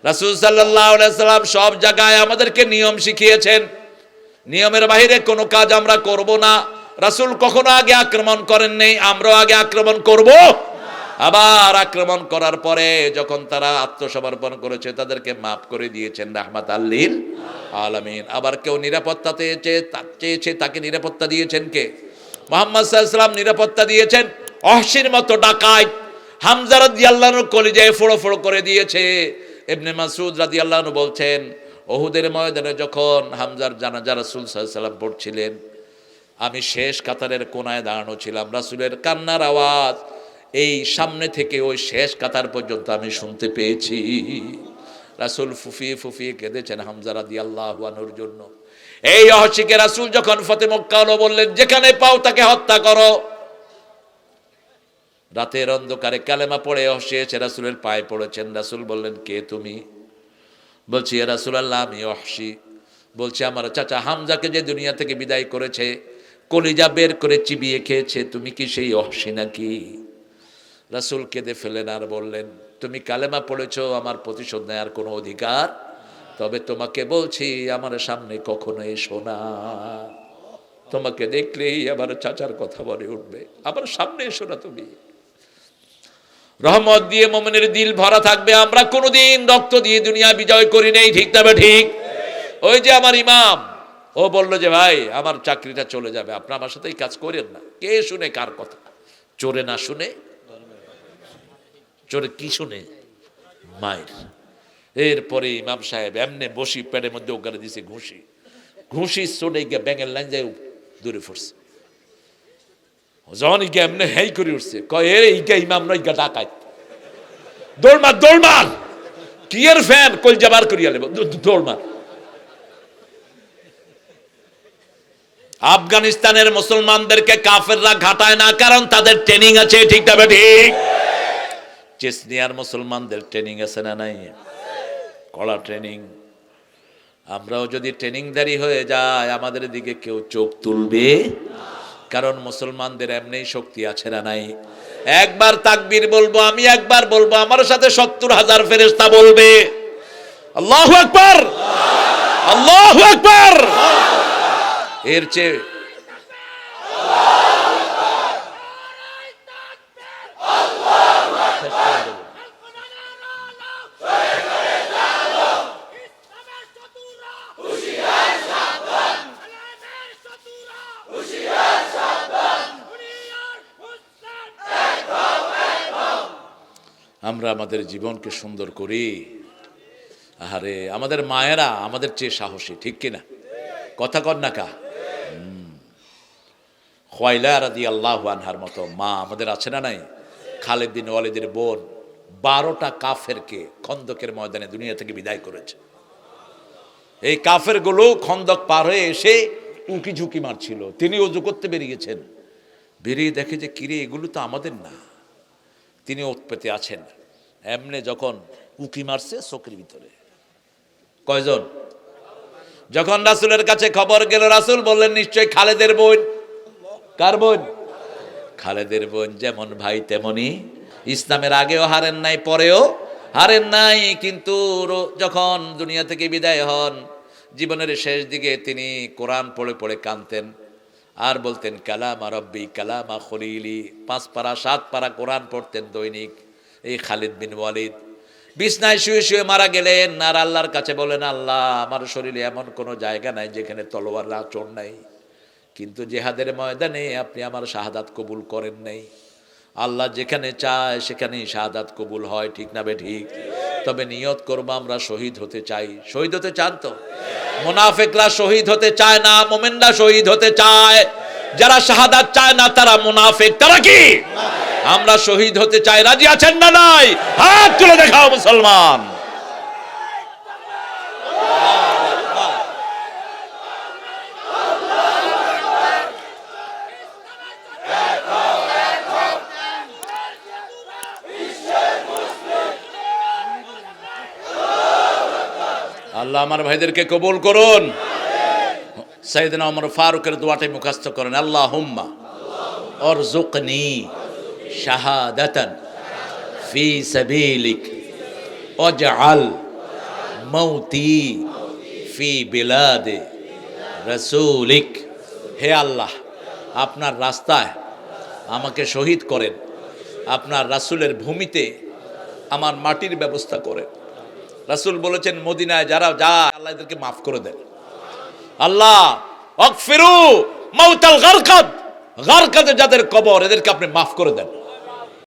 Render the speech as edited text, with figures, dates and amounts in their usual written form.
রাসূল সাল্লাল্লাহু আলাইহি সাল্লাম সব জায়গায় আমাদেরকে নিয়ম শিখিয়েছেন, নিয়মের বাইরে কোনো কাজ আমরা করব না। রাসূল কখনো আগে আক্রমণ করেন নেই, আমরাও আগে আক্রমণ করব। আবার আক্রমণ করার পরে যখন তারা আত্মসমর্পণ করেছে তাদেরকে মাফ করে দিয়েছেন রাহমাতাল লিল আলামিন। আবার কেউ নিরাপত্তা চেয়েছে, তাকে নিরাপত্তা দিয়েছেন কে? মুহাম্মদ সাল্লাল্লাহু আলাইহি ওয়াসাল্লাম নিরাপত্তা দিয়েছেন। অহসির মতো ডাকাত হামজা রাদিয়াল্লাহু আনহু কলিজায় ফোড়ো ফোড়ো করে দিয়েছে। ইবনে মাসউদ রাদিয়াল্লাহু আনহু বলছেন, উহুদের ময়দানে যখন হামজার জানাজা রাসূল সাল্লাল্লাহু আলাইহি ওয়াসাল্লাম পড়ছিলেন, আমি শেষ কাতারের কোনায় দাঁড়ানো ছিলাম। রাসূলের কান্নার আওয়াজ এই সামনে থেকে ওই শেষ কাতার পর্যন্ত আমি শুনতে পেয়েছি। রাসূল ফুফিয়ে ফুফিয়ে কেঁদেছেন হামজা রাদিয়াল্লাহু আনহুর জন্য। এই অহসিকে রাসূল যখন ফতে মক্কা হলো বললেন, যেখানে পাও তাকে হত্যা করো। রাতের অন্ধকারে কালেমা পড়ে অহসি এসে রাসূলের পায়ে পড়েছেন। রাসূল বললেন, কে তুমি? বলছি, ইয়া রাসূলুল্লাহ, আমি অহসি। বলছে, আমার চাচা হামজাকে যে দুনিয়া থেকে বিদায় করেছে, কলিজা বের করে চিবিয়ে খেয়েছে, তুমি কি সেই অহসি নাকি? রাসূল কেঁদে ফেলেন আর বললেন, তুমি কালেমা পড়েছো, আমার প্রতিশোধ নেওয়ার কোনো অধিকার, তবে তোমাকে বলছি আমার সামনে কখনো এসো না। তোমাকে দেখলেই আবার চাচার কথা বলে উঠবে, আবার সামনে এসো না তুমি। রহমত দিয়ে মুমিনের দিল ভরা থাকবে। আমরা কোনোদিন রক্ত দিয়ে দুনিয়া বিজয় করি নাই, ঠিক তবে ঠিক। ওই যে আমার ইমাম, ও বললো যে ভাই আমার চাকরিটা চলে যাবে, আপনি আমার সাথেই কাজ করেন না। কে শুনে কার কথা? চোরে না শুনে, চোরে কি শুনে? মায়ের। এরপরে ইমাম সাহেব এমনি বসি প্যাডের মধ্যে ওখানে দিছে ঘুষি, ঘুষি চোরে গিয়ে ব্যাঙের লাইন যায় দূরে পড়ছে। যখন ইগা এমনি হেই করে উঠছে, কয় এ ইগা ইমাম নয়, ইগা ডাকাত, দৌড়মার দৌড়মার। কি এর ফ্যান কল যাবার করিয়া লেব, দৌড়মার। আফগানিস্তানের মুসলমানদেরকে কাফেররা ঘাটায় না, কারণ তাদের ট্রেনিং আছে, ঠিক তবে ঠিক। চেচনিয়ার মুসলমানদের ট্রেনিং আছে না নাই? কড়া ট্রেনিং। আমরাও যদি ট্রেনিংদারি হয়ে যায় আমাদের দিকে কেউ চোখ তুলবে, কারণ মুসলমানদের এমনি শক্তি আছে না নাই? একবার তাকবীর বলবো, আমি একবার বলবো, আমার সাথে ৭০,০০০ ফেরেশতা বলবে আল্লাহু আকবার, আল্লাহু আকবার। এর চেয়ে আমরা আমাদের জীবনকে সুন্দর করি। আরে আমাদের মায়েরা আমাদের চেয়ে সাহসী, ঠিক কিনা? কথা কর না কা? খুয়াইলা রাদিয়াল্লাহু আনহার মতো মা আমাদের আছে না নাই? খালিদ বিন ওয়ালিদের বোন 12টা কাফেরকে খন্দকের ময়দানে দুনিয়া থেকে বিদায় করেছে। এই কাফেরগুলো খন্দক পার হয়ে এসে উকি ঝুঁকি মারছিল, তিনি ওযু করতে বেরিয়েছেন। বেরিয়ে দেখে যে কিরে, এগুলো তো আমাদের না। তিনি ওত পেতে আছেন, এমনি যখন উকি মারছে চোখের ভিতরে। কয়জন? যখন রাসূলের কাছে খবর গেল, রাসূল বললেন, নিশ্চয় খালেদের বোন। কার বোন? খালেদের বোন। যেমন ভাই তেমনি। ইসলামের আগেও হারেন নাই, পরেও হারেন নাই, কিন্তু যখন দুনিয়া থেকে বিদায় হন, জীবনের শেষ দিকে তিনি কোরআন পড়ে পড়ে কাঁদতেন আর বলতেন, কালামা রব্বি কালামা খলিলি। 5 পারা 7 পারা কোরআন পড়তেন দৈনিক। এই খালিদ বিন ওয়ালিদ বিছনায় শুয়ে শুয়ে মারা গেলেন, আর আল্লাহর কাছে বলেন, আল্লাহ আমার শরীরে এমন কোনো জায়গা নাই যেখানে তলোয়ার আঁচড় নাই, কিন্তু জিহাদের ময়দানে আপনি আমার শাহাদাত কবুল করেন নাই। আল্লাহ যেখানে চায় সেখানেই শাহাদাত কবুল হয়, ঠিক না বে ঠিক? তবে নিয়ত করবো আমরা শহীদ হতে চাই। শহীদ হতে চান তো? মুনাফিকরা শহীদ হতে চায় না, মুমিনরা শহীদ হতে চায়। যারা শাহাদাত চায় না তারা মুনাফিক। তারা কি? আমরা শহীদ হতে চাই। রাজি আছেন না নাই? হাত তুলে দেখাও মুসলমান। আল্লাহ আমার ভাইদেরকে কবুল করুন। সাইয়েদনা ওমর ফারুকের দোয়াটাই মুখস্থ করেন, আল্লাহুম্মা অরজুকনি শাহাদাতান ফি সাবিলিক ওয়াজআল মৌতি ফি বিলাদে রাসূলিক। হে আল্লাহ, আপনার রাস্তায় আমাকে শহীদ করেন, আপনার রাসূলের ভূমিতে আমার মাটির ব্যবস্থা করেন। রাসূল বলেছেন মদিনায় যারা যায় আল্লাহ এদেরকে মাফ করে দেন। আল্লাহ আগফিরু মাউতাল গারকাদ, গারকাদে যাদের কবর এদেরকে আপনি মাফ করে দেন।